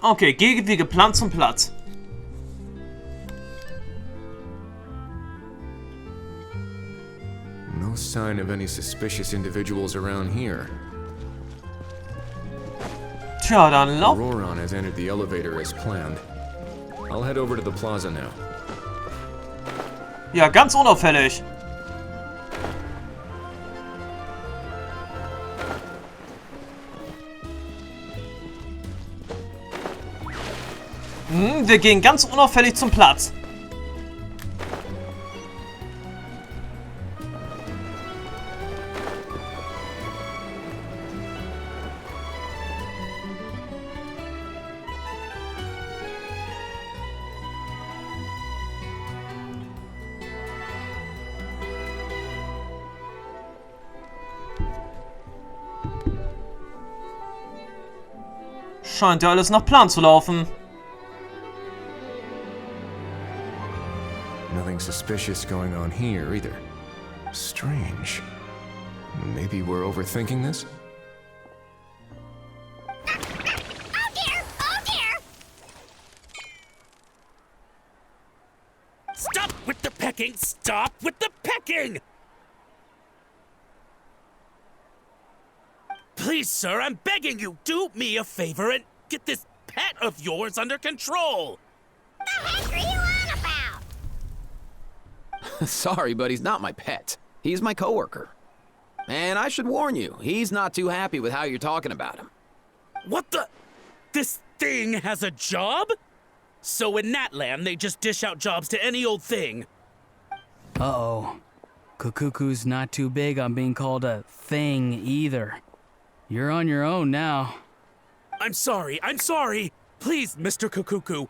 Okay, gehe wie geplant zum Platz. No sign of any suspicious individuals around here. Tja, dann lauf. Auroron has entered the elevator as planned. I'll head over to the plaza now. Ja, ganz unauffällig. Wir gehen ganz unauffällig zum Platz. Scheint ja alles nach Plan zu laufen. Nothing suspicious going on here either. Strange. Maybe we're overthinking this? Oh dear! Oh dear! Stop with the pecking! Stop with the pecking! Please, sir, I'm begging you, do me a favor and get this pet of yours under control! The heck are you on about? Sorry, but he's not my pet. He's my coworker. And I should warn you, he's not too happy with how you're talking about him. What the? This thing has a job? So in that land, they just dish out jobs to any old thing. Uh-oh. Kukuku's not too big on being called a thing either. You're on your own now. I'm sorry. Please, Mr. Kukuku.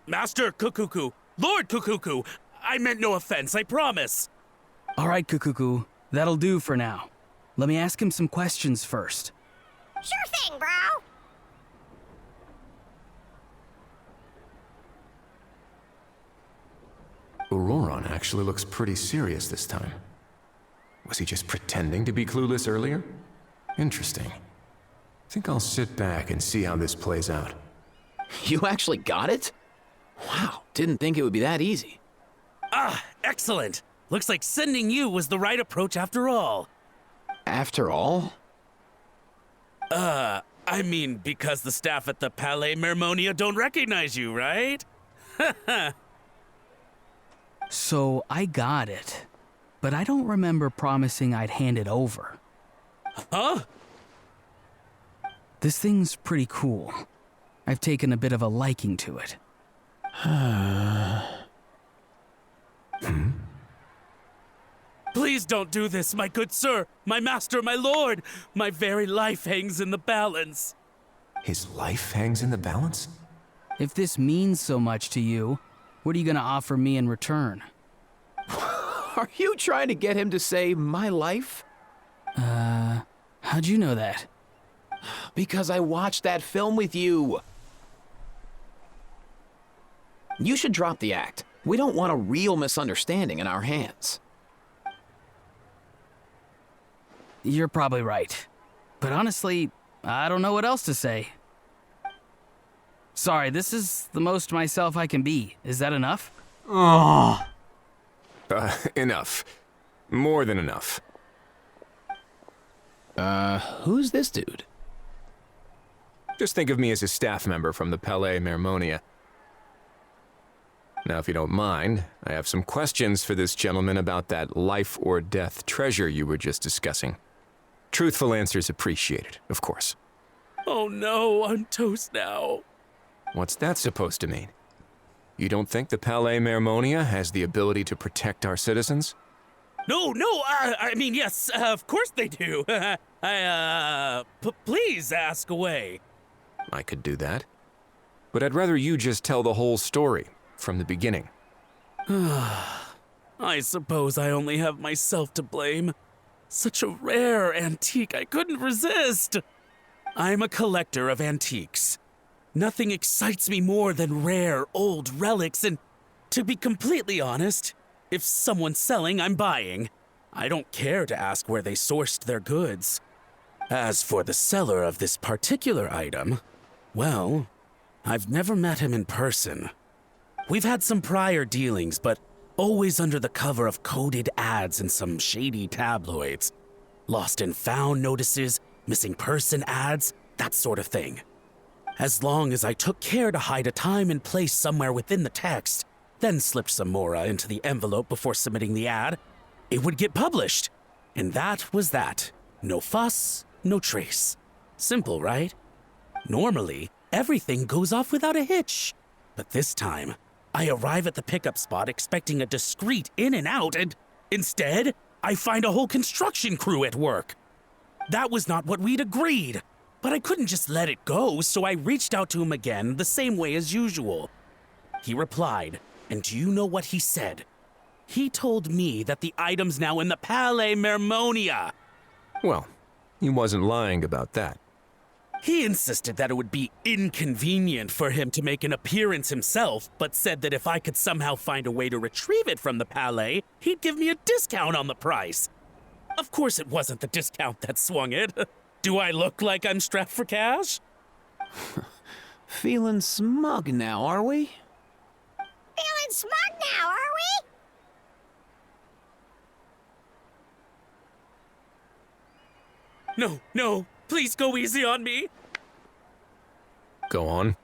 Master Kukuku. Lord Kukuku. I meant no offense, I promise. All right, Kukuku. That'll do for now. Let me ask him some questions first. Sure thing, bro. Auroron actually looks pretty serious this time. Was he just pretending to be clueless earlier? Interesting. Think I'll sit back and see how this plays out. You actually got it? Wow, didn't think it would be that easy. Ah, excellent. Looks like sending you was the right approach after all. After all? I mean, because the staff at the Palais Mermonia don't recognize you, right? So I got it, but I don't remember promising I'd hand it over. Huh? This thing's pretty cool. I've taken a bit of a liking to it. Please don't do this, my good sir, my master, my lord. My very life hangs in the balance. His life hangs in the balance? If this means so much to you, what are you gonna offer me in return? Are you trying to get him to say my life? How'd you know that? Because I watched that film with you. You should drop the act. We don't want a real misunderstanding in our hands. You're probably right. But honestly, I don't know what else to say. Sorry, this is the most myself I can be. Is that enough? Oh. Enough. More than enough. Who's this dude? Just think of me as a staff member from the Palais Mermonia. Now, if you don't mind, I have some questions for this gentleman about that life or death treasure you were just discussing. Truthful answers appreciated, of course. Oh no, I'm toast now. What's that supposed to mean? You don't think the Palais Mermonia has the ability to protect our citizens? No, I mean, yes, of course they do. Please ask away. I could do that. But I'd rather you just tell the whole story, from the beginning. I suppose I only have myself to blame. Such a rare antique, I couldn't resist. I'm a collector of antiques. Nothing excites me more than rare, old relics, and to be completely honest, if someone's selling, I'm buying. I don't care to ask where they sourced their goods. As for the seller of this particular item, well, I've never met him in person. We've had some prior dealings, but always under the cover of coded ads in some shady tabloids. Lost and found notices, missing person ads, that sort of thing. As long as I took care to hide a time and place somewhere within the text, then slipped some mora into the envelope before submitting the ad, it would get published. And that was that. No fuss, no trace. Simple, right? Normally, everything goes off without a hitch. But this time, I arrive at the pickup spot expecting a discreet in and out, and instead, I find a whole construction crew at work. That was not what we'd agreed, but I couldn't just let it go, so I reached out to him again the same way as usual. He replied, and do you know what he said? He told me that the item's now in the Palais Mermonia. Well, he wasn't lying about that. He insisted that it would be inconvenient for him to make an appearance himself, but said that if I could somehow find a way to retrieve it from the Palais, he'd give me a discount on the price. Of course it wasn't the discount that swung it. Do I look like I'm strapped for cash? Feeling smug now, are we? Feeling smug now, are we? No, please go easy on me. Go on.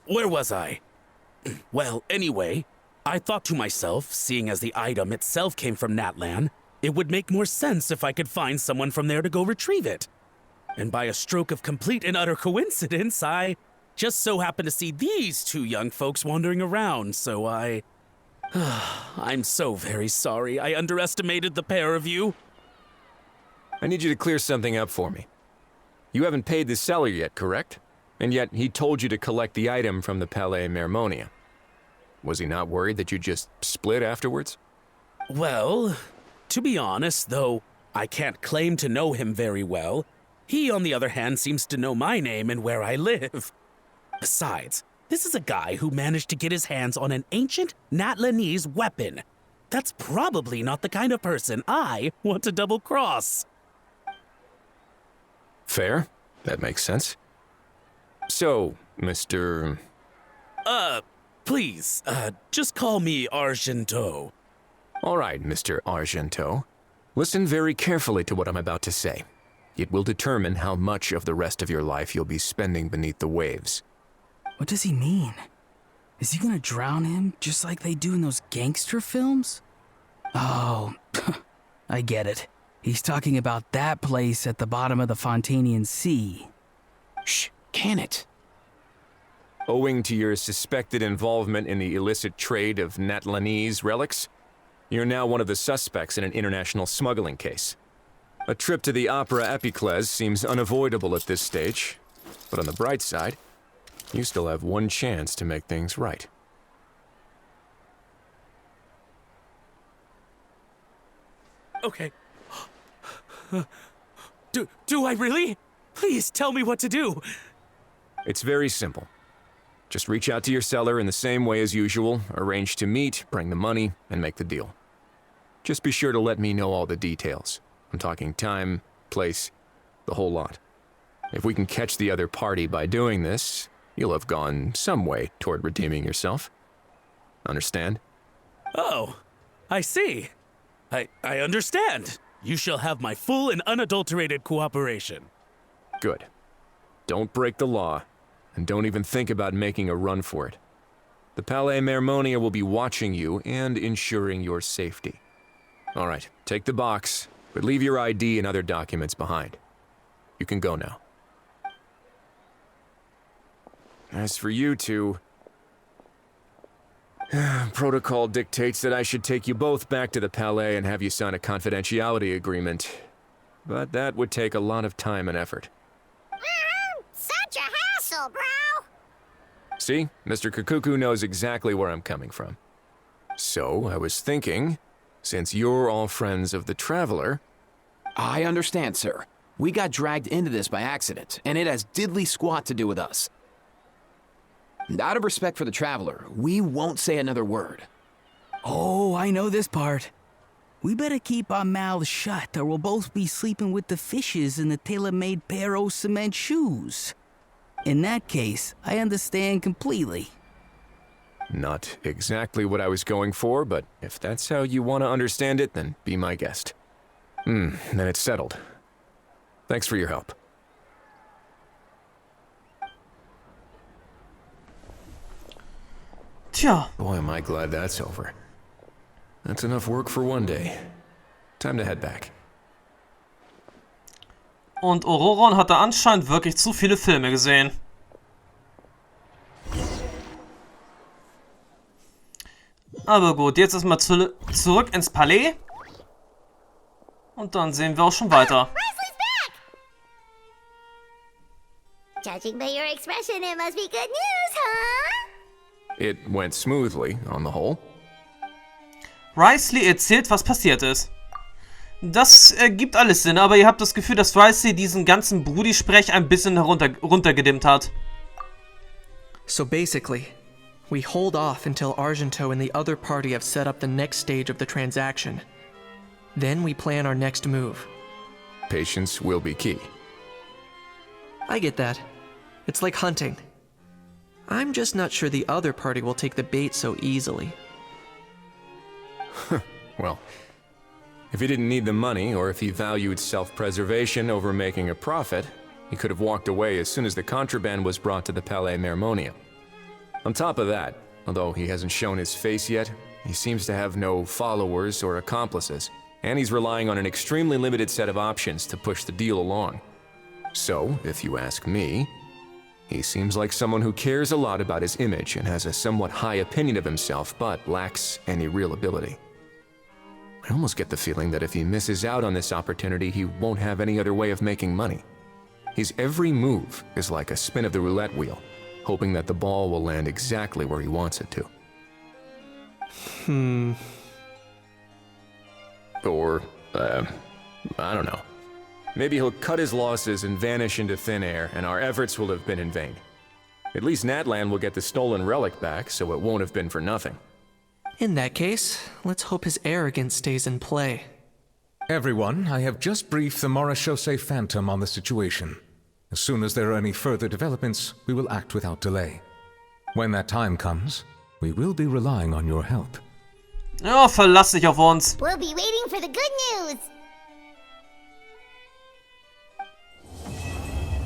Where was I? Well, anyway, I thought to myself, seeing as the item itself came from Natlan, it would make more sense if I could find someone from there to go retrieve it. And by a stroke of complete and utter coincidence, I just so happened to see these two young folks wandering around, so I'm so very sorry I underestimated the pair of you. I need you to clear something up for me. You haven't paid the seller yet, correct? And yet he told you to collect the item from the Palais Mermonia. Was he not worried that you'd just split afterwards? Well, to be honest, though I can't claim to know him very well, he, on the other hand, seems to know my name and where I live. Besides, this is a guy who managed to get his hands on an ancient Natlanese weapon. That's probably not the kind of person I want to double-cross. Fair. That makes sense. So, Mr. Please, just call me Argento. All right, Mr. Argento. Listen very carefully to what I'm about to say. It will determine how much of the rest of your life you'll be spending beneath the waves. What does he mean? Is he gonna drown him just like they do in those gangster films? Oh, I get it. He's talking about that place at the bottom of the Fontanian Sea. Shh, can it? Owing to your suspected involvement in the illicit trade of Natlanese relics, you're now one of the suspects in an international smuggling case. A trip to the Opera Epiclese seems unavoidable at this stage, but on the bright side, you still have one chance to make things right. Okay. Do I really? Please tell me what to do. It's very simple. Just reach out to your seller in the same way as usual, arrange to meet, bring the money, and make the deal. Just be sure to let me know all the details. I'm talking time, place, the whole lot. If we can catch the other party by doing this, you'll have gone some way toward redeeming yourself. Understand? Oh, I see. I understand. You shall have my full and unadulterated cooperation. Good. Don't break the law, and don't even think about making a run for it. The Palais Mermonia will be watching you and ensuring your safety. All right, take the box, but leave your ID and other documents behind. You can go now. As for you two, protocol dictates that I should take you both back to the Palais and have you sign a confidentiality agreement. But that would take a lot of time and effort. Such a hassle, bro. See, Mr. Kakuku knows exactly where I'm coming from. So, I was thinking, since you're all friends of the Traveler... I understand, sir. We got dragged into this by accident, and it has diddly squat to do with us. And out of respect for the Traveler, we won't say another word. Oh, I know this part. We better keep our mouths shut or we'll both be sleeping with the fishes in the tailor-made pair of cement shoes. In that case, I understand completely. Not exactly what I was going for, but if that's how you want to understand it, then be my guest. Then it's settled. Thanks for your help. Tja, Boy, am I glad that's over. That's enough work for one day. Time to head back. und Ororon hatte anscheinend wirklich zu viele Filme gesehen. Aber gut, jetzt erstmal zurück ins Palais. Und dann sehen wir auch schon weiter. Wesley's back! Judging by your expression, it must be good news, huh? It went smoothly, on the whole. Risley erzählt, was passiert ist. Das ergibt alles Sinn, aber ihr habt das Gefühl, dass Risley diesen ganzen Brudi-Sprech ein bisschen runtergedimmt hat. So basically, we hold off until Argento and the other party have set up the next stage of the transaction. Then we plan our next move. Patience will be key. I get that. It's like hunting. I'm just not sure the other party will take the bait so easily. Well, if he didn't need the money, or if he valued self-preservation over making a profit, he could have walked away as soon as the contraband was brought to the Palais Mermonium. On top of that, although he hasn't shown his face yet, he seems to have no followers or accomplices, and he's relying on an extremely limited set of options to push the deal along. So, if you ask me, he seems like someone who cares a lot about his image and has a somewhat high opinion of himself, but lacks any real ability. I almost get the feeling that if he misses out on this opportunity, he won't have any other way of making money. His every move is like a spin of the roulette wheel, hoping that the ball will land exactly where he wants it to. Or, I don't know. Maybe he'll cut his losses and vanish into thin air, and our efforts will have been in vain. At least Natlan will get the stolen relic back, so it won't have been for nothing. In that case, let's hope his arrogance stays in play. Everyone, I have just briefed the Marechaussee Phantom on the situation. As soon as there are any further developments, we will act without delay. When that time comes, we will be relying on your help. Ja, verlass dich auf uns. We'll be waiting for the good news.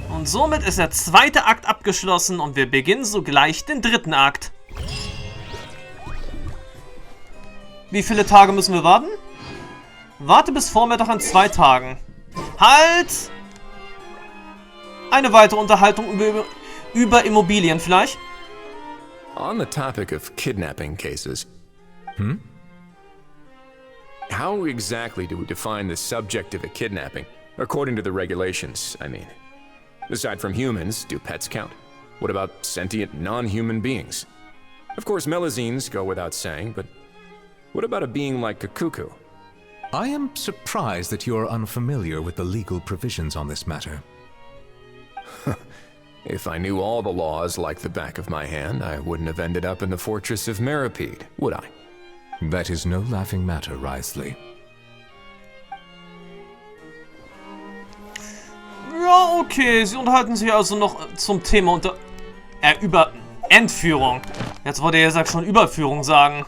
Und somit ist der zweite Akt abgeschlossen und wir beginnen sogleich den dritten Akt. Wie viele Tage müssen wir warten? Warte bis Vormittag in 2 Tagen. Halt! Eine weitere Unterhaltung über Immobilien vielleicht? On the topic of kidnapping cases... How exactly do we define the subject of a kidnapping? According to the regulations, I mean. Aside from humans, do pets count? What about sentient, non-human beings? Of course, melazines go without saying, but what about a being like a cuckoo? I am surprised that you are unfamiliar with the legal provisions on this matter. If I knew all the laws like the back of my hand, I wouldn't have ended up in the fortress of Meripede, would I? That is no laughing matter, Risley. Ja, okay. Sie unterhalten sich also noch zum Thema über Entführung. Jetzt wollte er ja schon Überführung sagen.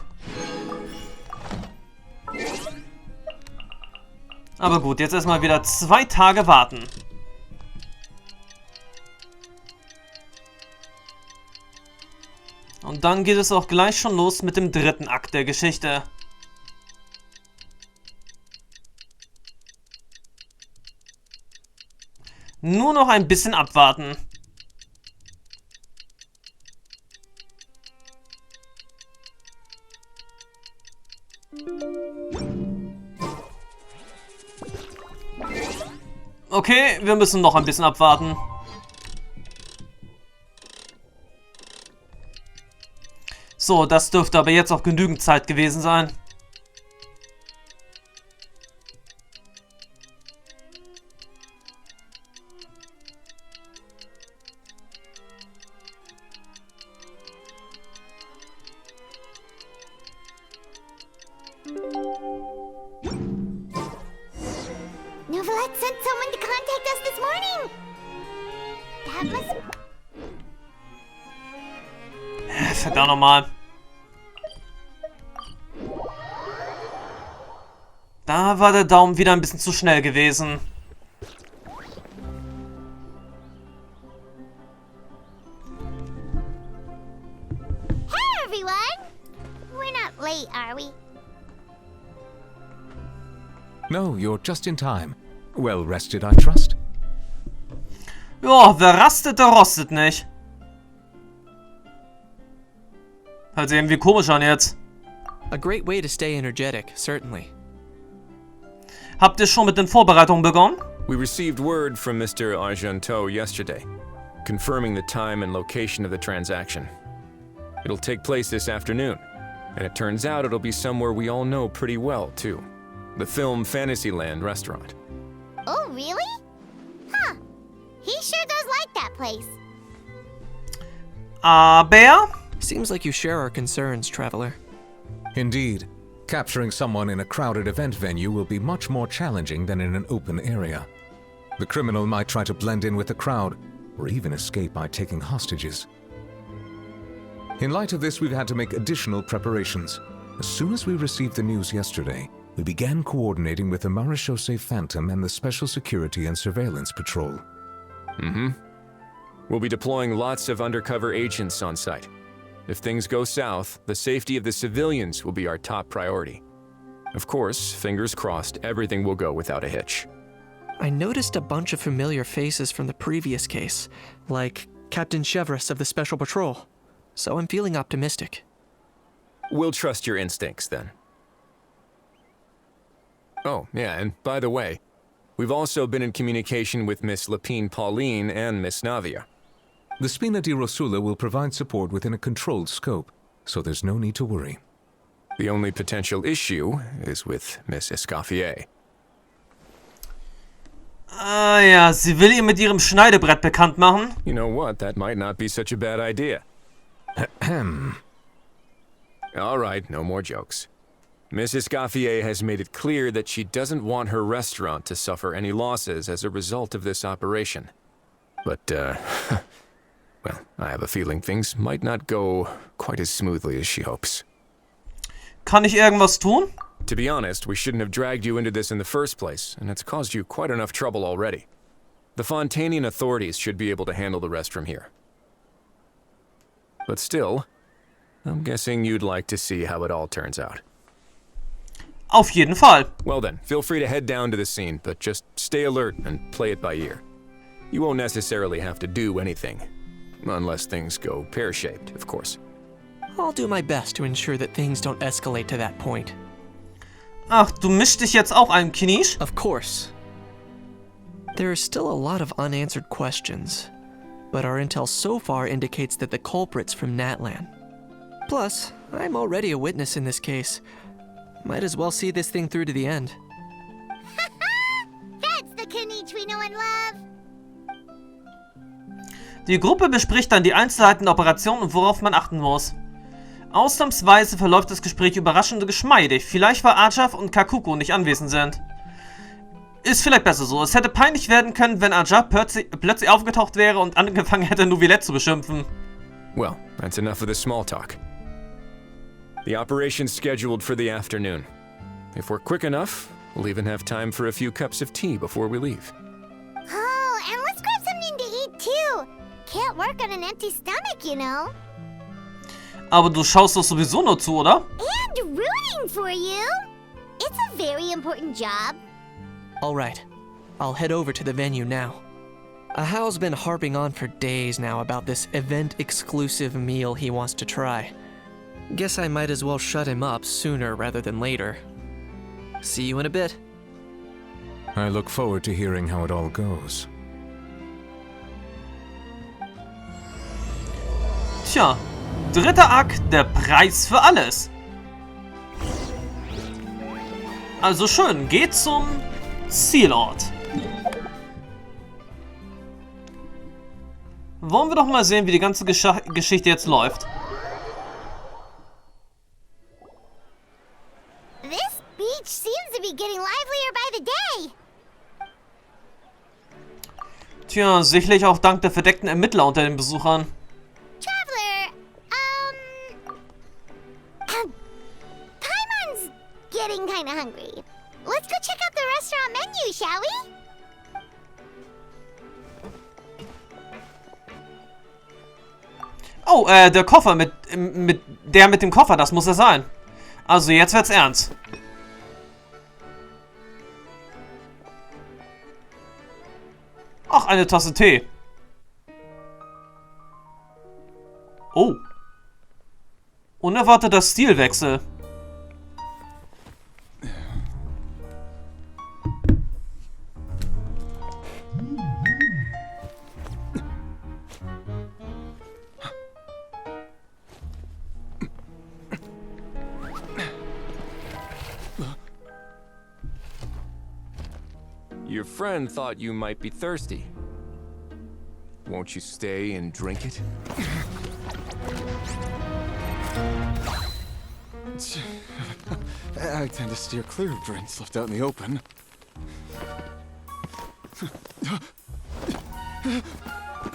Aber gut, jetzt erstmal wieder 2 Tage warten. Und dann geht es auch gleich schon los mit dem dritten Akt der Geschichte. Nur noch ein bisschen abwarten. Okay, wir müssen noch ein bisschen abwarten. So, das dürfte aber jetzt auch genügend Zeit gewesen sein. Verdammt nochmal. Da war der Daumen wieder ein bisschen zu schnell gewesen. Hey, everyone! We're not late, are we? No, you're just in time. Well rested, I trust. Ja, wer rastet, der rostet nicht. Hört sich irgendwie komisch an jetzt. A great way to stay energetic, certainly. Habt ihr schon mit den Vorbereitungen begonnen? We received word from Mr. Argenteau yesterday, confirming the time and location of the transaction. It'll take place this afternoon, and it turns out it'll be somewhere we all know pretty well, too. The Film Fantasyland restaurant. Oh, really? Huh. He sure does like that place. Aber... Seems like you share our concerns, Traveler. Indeed. Capturing someone in a crowded event venue will be much more challenging than in an open area. The criminal might try to blend in with the crowd, or even escape by taking hostages. In light of this, we've had to make additional preparations. As soon as we received the news yesterday, we began coordinating with the Marechaussee Phantom and the Special Security and Surveillance Patrol. We'll be deploying lots of undercover agents on site. If things go south, the safety of the civilians will be our top priority. Of course, fingers crossed, everything will go without a hitch. I noticed a bunch of familiar faces from the previous case, like Captain Chevres of the Special Patrol, so I'm feeling optimistic. We'll trust your instincts, then. Oh, yeah, and by the way, we've also been in communication with Miss Lapine Pauline and Miss Navia. The Spina di Rosula will provide support within a controlled scope, so there's no need to worry. The only potential issue is with Miss Escoffier. Ah ja, sie will ihn mit ihrem Schneidebrett bekannt machen. You know what, that might not be such a bad idea. All right, no more jokes. Miss Escoffier has made it clear that she doesn't want her restaurant to suffer any losses as a result of this operation. But, well, I have a feeling things might not go quite as smoothly as she hopes. Kann ich irgendwas tun? To be honest, we shouldn't have dragged you into this in the first place, and it's caused you quite enough trouble already. The Fontanian authorities should be able to handle the rest from here. But still, I'm guessing you'd like to see how it all turns out. Auf jeden Fall. Well then, feel free to head down to the scene, but just stay alert and play it by ear. You won't necessarily have to do anything. Unless things go pear-shaped, of course. I'll do my best to ensure that things don't escalate to that point. Ach, du mischst dich jetzt auch ein, Kinich? Of course. There are still a lot of unanswered questions, but our intel so far indicates that the culprit's from Natlan. Plus, I'm already a witness in this case. Might as well see this thing through to the end. That's the Kinich we know and love. Die Gruppe bespricht dann die Einzelheiten der Operation und worauf man achten muss. Ausnahmsweise verläuft das Gespräch überraschend geschmeidig. Vielleicht weil Ajaf und Kakuko nicht anwesend sind. Ist vielleicht besser so. Es hätte peinlich werden können, wenn Ajaf plötzlich aufgetaucht wäre und angefangen hätte, Nouvillette zu beschimpfen. Well, that's enough of the small talk. The operation's scheduled for the afternoon. If we're quick enough, we'll even have time for a few cups of tea before we leave. Oh, and let's grab something to eat too. Can't work on an empty stomach, you know. Aber du schaust doch sowieso nur zu, oder? And rooting for you. It's a very important job. Alright, I'll head over to the venue now. Ahao's been harping on for days now about this event-exclusive meal he wants to try. Guess I might as well shut him up sooner rather than later. See you in a bit. I look forward to hearing how it all goes. Tja, dritter Akt, der Preis für alles. Also schön, geht zum Zielort. Wollen wir doch mal sehen, wie die ganze Geschichte jetzt läuft. This beach seems to be getting livelier by the day. Tja, sicherlich auch dank der verdeckten Ermittler unter den Besuchern. Traveler, Paimon's getting kinda hungry. Let's go check out the restaurant menu, shall we? Oh, der Koffer der mit dem Koffer, das muss er sein. Also, jetzt wird's ernst. Ach, eine Tasse Tee. Oh. Unerwarteter Stilwechsel. Your friend thought you might be thirsty. Won't you stay and drink it? I tend to steer clear of drinks left out in the open.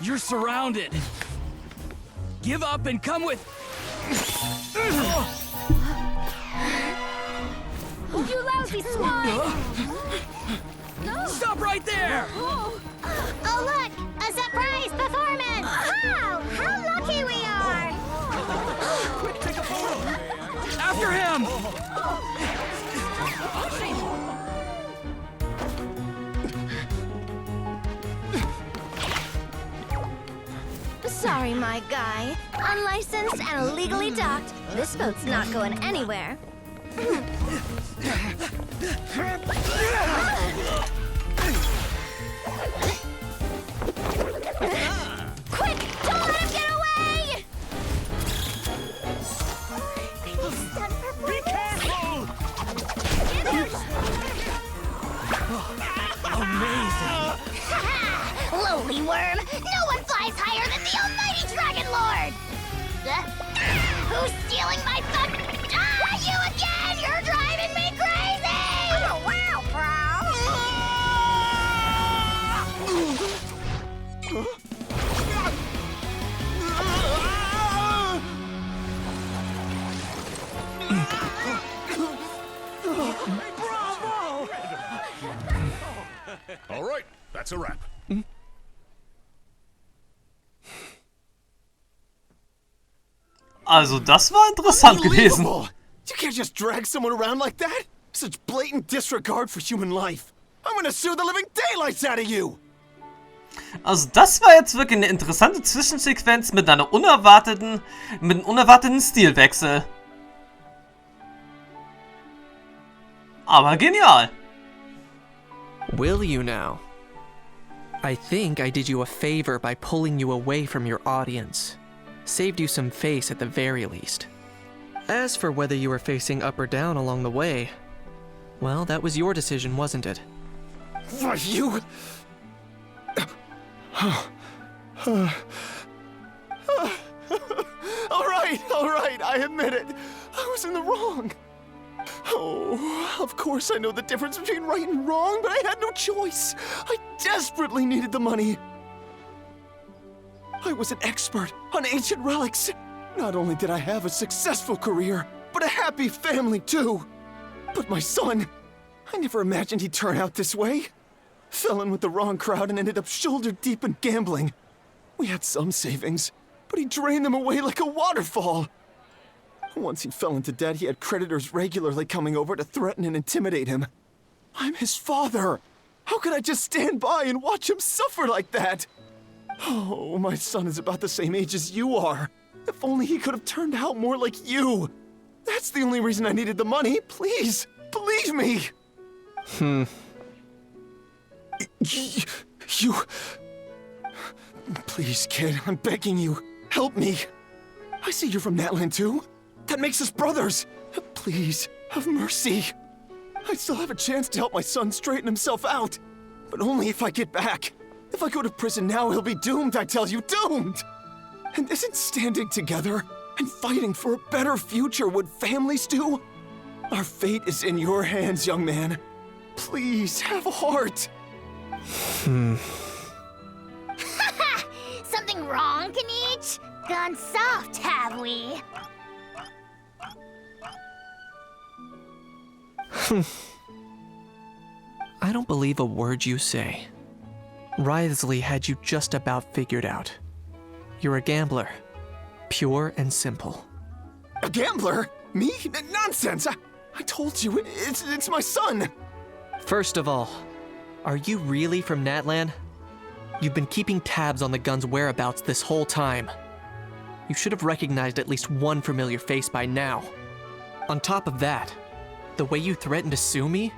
You're surrounded. Give up and come with. You lousy swine! Stop right there! Oh, look! A surprise performance! Wow! How lucky we are! Quick, take a photo! After him! Sorry, my guy. Unlicensed and illegally docked. This boat's not going anywhere. Quick! Don't let him get away! Be careful! Amazing! Lowly worm! No one flies higher than the almighty Dragon Lord! Who's stealing my fun? Ah, you again! You're driving me crazy! Oh, wow, All right, that's a wrap. Also, das war interessant gewesen. Unbelievable! You can't just drag someone around like that! Such blatant disregard for human life! I'm gonna sue the living daylights out of you! Also, das war jetzt wirklich eine interessante Zwischensequenz mit einem unerwarteten Stilwechsel. Aber genial. Will you now? I think I did you a favor by pulling you away from your audience. Saved you some face at the very least. As for whether you were facing up or down along the way, well, that was your decision, wasn't it? Why, you... All right, I admit it. I was in the wrong. Oh, of course I know the difference between right and wrong, but I had no choice. I desperately needed the money. I was an expert on ancient relics. Not only did I have a successful career, but a happy family too. But my son, I never imagined he'd turn out this way. Fell in with the wrong crowd and ended up shoulder deep in gambling. We had some savings, but he drained them away like a waterfall. Once he fell into debt, he had creditors regularly coming over to threaten and intimidate him. I'm his father. How could I just stand by and watch him suffer like that? Oh, my son is about the same age as you are. If only he could have turned out more like you. That's the only reason I needed the money. Please, believe me. You... Please, kid, I'm begging you. Help me. I see you're from Natland too. That makes us brothers. Please, have mercy. I still have a chance to help my son straighten himself out. But only if I get back. If I go to prison now, he'll be doomed, I tell you, doomed! And isn't standing together and fighting for a better future what families do? Our fate is in your hands, young man. Please, have a heart. nothing wrong, Kinich. Gone soft, have we? I don't believe a word you say. Wriothesley had you just about figured out. You're a gambler. Pure and simple. A gambler? Me? Nonsense! I told you, it's my son! First of all, are you really from Natlan? You've been keeping tabs on the gun's whereabouts this whole time. You should have recognized at least one familiar face by now. On top of that, the way you threatened to sue me?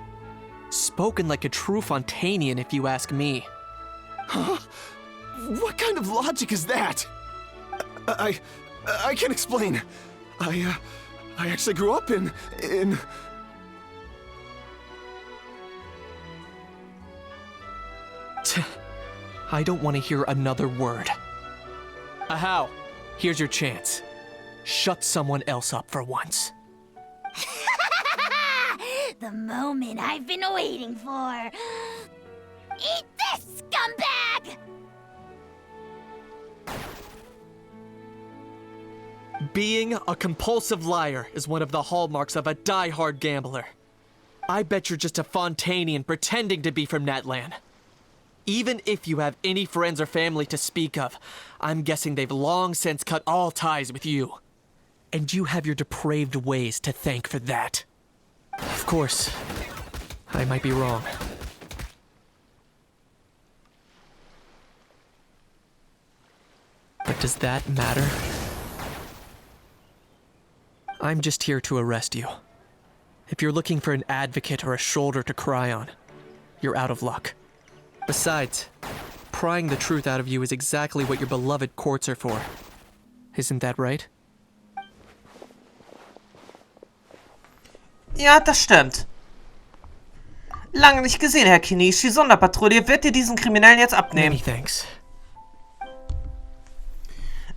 Spoken like a true Fontanian, if you ask me. Huh? What kind of logic is that? I can explain. I actually grew up in... I don't want to hear another word. Ahau, here's your chance. Shut someone else up for once. The moment I've been waiting for. Eat this, scumbag! Being a compulsive liar is one of the hallmarks of a die-hard gambler. I bet you're just a Fontanian pretending to be from Natlan. Even if you have any friends or family to speak of, I'm guessing they've long since cut all ties with you. And you have your depraved ways to thank for that. Of course, I might be wrong. But does that matter? I'm just here to arrest you. If you're looking for an advocate or a shoulder to cry on, you're out of luck. Besides, prying the truth out of you is exactly what your beloved courts are for. Isn't that right? Ja, das stimmt. Lange nicht gesehen, Herr Kinich. Die Sonderpatrouille wird dir diesen Kriminellen jetzt abnehmen. Many thanks.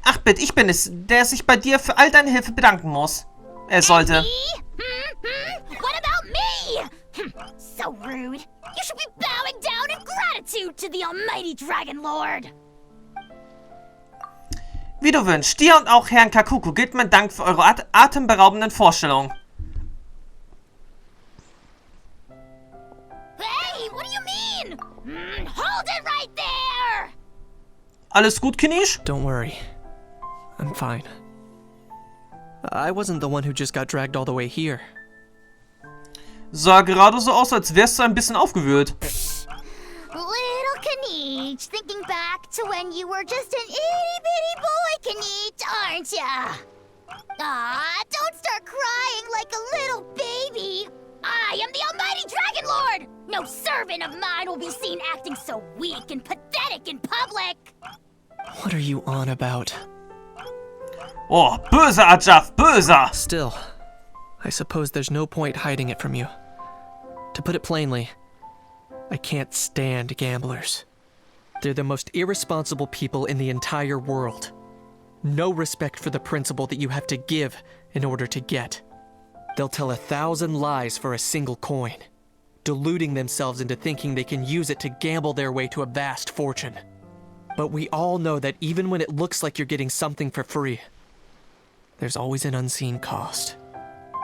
Ach bitte, ich bin es, der sich bei dir für all deine Hilfe bedanken muss. Er sollte. What about me? So rude. You should be bowing down in gratitude to the almighty Dragon Lord. Wie du wünschst. Dir und auch Herrn Kakuku gilt mein Dank für eure atemberaubenden Vorstellungen. Hey, what do you mean? Hold it right there! Alles gut, Kinich? Don't worry. I'm fine. I wasn't the one who just got dragged all the way here. Sah gerade so aus, als wärst du ein bisschen aufgewühlt. Little Kinich, thinking back to when you were just an itty-bitty boy, Kinich, aren't ya? Aw, don't start crying like a little baby. I am the almighty Dragon Lord! No servant of mine will be seen acting so weak and pathetic in public! What are you on about? Oh, böser Ajaf, böser! Still, I suppose there's no point hiding it from you. To put it plainly, I can't stand gamblers. They're the most irresponsible people in the entire world. No respect for the principle that you have to give in order to get. They'll tell 1,000 lies for a single coin, deluding themselves into thinking they can use it to gamble their way to a vast fortune. But we all know that even when it looks like you're getting something for free, there's always an unseen cost.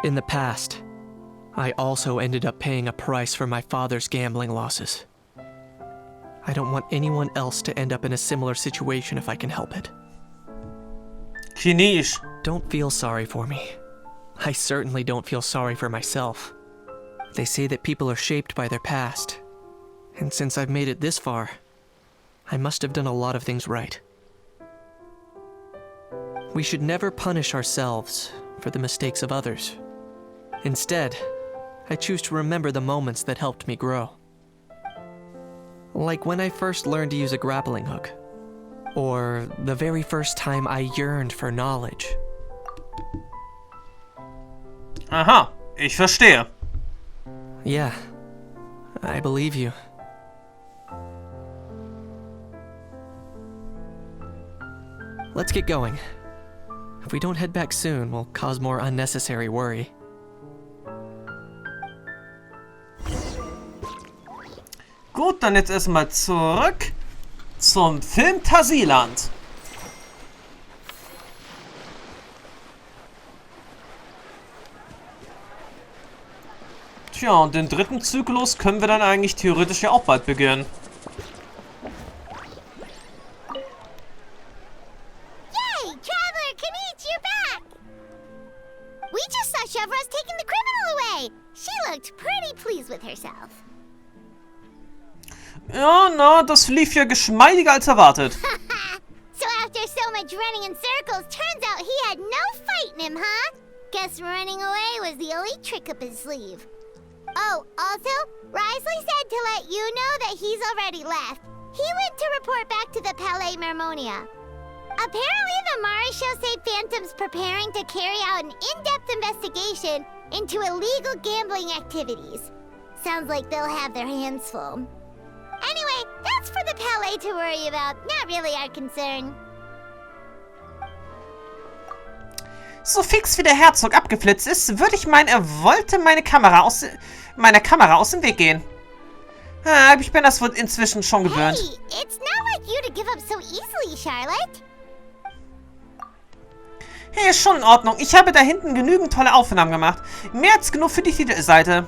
In the past, I also ended up paying a price for my father's gambling losses. I don't want anyone else to end up in a similar situation if I can help it. Kinich. Don't feel sorry for me. I certainly don't feel sorry for myself. They say that people are shaped by their past, and since I've made it this far, I must have done a lot of things right. We should never punish ourselves for the mistakes of others. Instead, I choose to remember the moments that helped me grow. Like when I first learned to use a grappling hook, or the very first time I yearned for knowledge. Aha, ich verstehe. Yeah, I believe you. Let's get going. If we don't head back soon, we'll cause more unnecessary worry. Gut, dann jetzt erstmal zurück zum Filmtasieland. Tja, und den dritten Zyklus können wir dann eigentlich theoretisch ja auch bald beginnen. Yay! Traveler Kinich, you're back! We just saw Chevro's taking the criminal away. She looked pretty pleased with herself. Ja, na, das lief ja geschmeidiger als erwartet. So after so much running in circles, turns out he had no fight in him, huh? Guess running away was the only trick up his sleeve. Oh, also, Risley said to let you know that he's already left. He went to report back to the Palais Mermonia. Apparently the Marechaussee Phantom's preparing to carry out an in-depth investigation into illegal gambling activities. Sounds like they'll have their hands full. Anyway, that's for the Palais to worry about, not really our concern. So fix wie der Herzog abgeflitzt ist, würde ich meinen, er wollte meiner Kamera aus dem Weg gehen. Aber ich bin das wohl inzwischen schon gewöhnt. Hey, it's not like you to give up so easily, Charlotte. Hey, ist schon in Ordnung. Ich habe da hinten genügend tolle Aufnahmen gemacht. Mehr als genug für die Titelseite.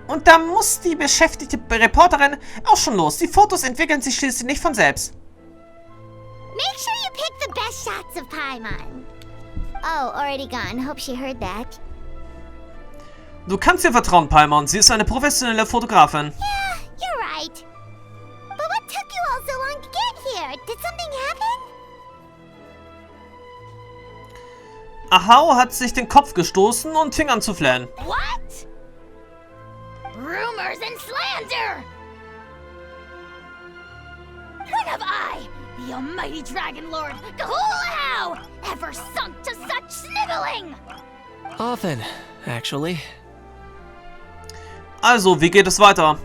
Und da muss die beschäftigte Reporterin auch schon los. Die Fotos entwickeln sich schließlich nicht von selbst. Make sure you pick the best shots of Paimon. Oh, already gone. Hope she heard that. Du kannst ihr vertrauen, Paimon. Sie ist eine professionelle Fotografin. Yeah, you're right. But what took you all so long to get here? Did something happen? Ahau hat sich den Kopf gestoßen und fing an zu flennen. What? Rumors and slander! When have I, the almighty Dragon Lord, Kahulahau, ever sunk to such sniveling? Often, actually. Also, wie geht es weiter?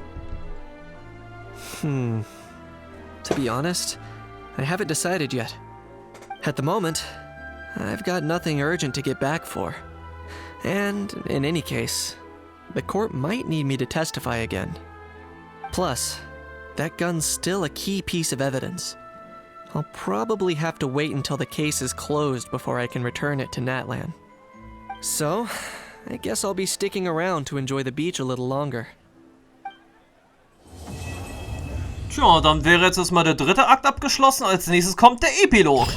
To be honest, I haven't decided yet. At the moment, I've got nothing urgent to get back for. And, in any case, the court might need me to testify again. Plus, that gun's still a key piece of evidence. I'll probably have to wait until the case is closed before I can return it to Natlan. So, I guess I'll be sticking around to enjoy the beach a little longer. Tja, dann wäre jetzt erstmal der dritte Akt abgeschlossen. Als nächstes kommt der Epilog.